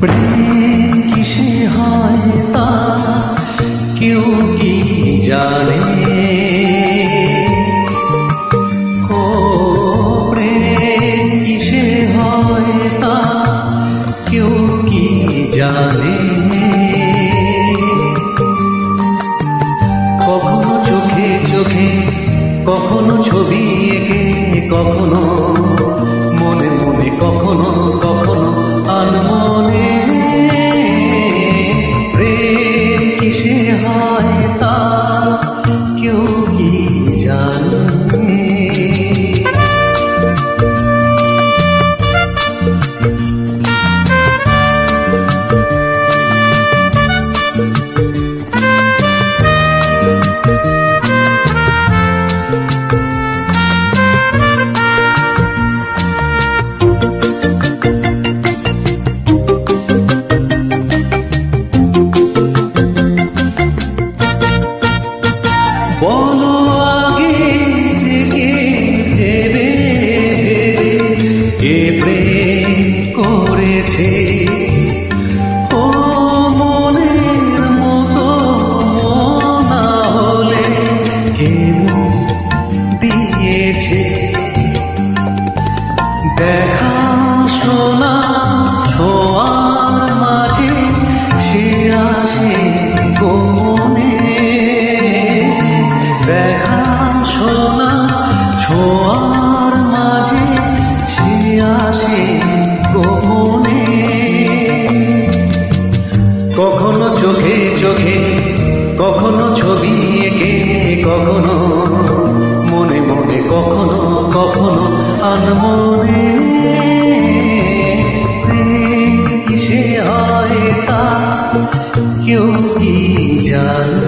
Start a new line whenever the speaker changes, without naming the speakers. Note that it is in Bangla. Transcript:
প্রেম কিসে হয় তা কেউ কি জানে? ও প্রেম কিসে হয় তা কেউ কি জানে? কখনো চোখে চোখে, কখনো ছবি এঁকে, কখনো মনে মনে, কখনো কখনো আনমনে। প্রেম কিসে হয় তা কেউ কি জানে? বলো আগে থেকে ভেবে ভেবে কে প্রেম করেছে? ও মনের মতো না হলে কে দিয়েছে? দেখা শোনা ছোঁয়ার মাঝে সে আসে গোপনে। দেখা শোনা ছোঁয়ার মাঝে সে আসে গোপনে। কখনো চোখে চোখে, কখনো ছবি এঁকে, কখনো মনে মনে, কখনো কখনো আনমনে। প্রেম কিসে হয় তা কেউ কি জানে?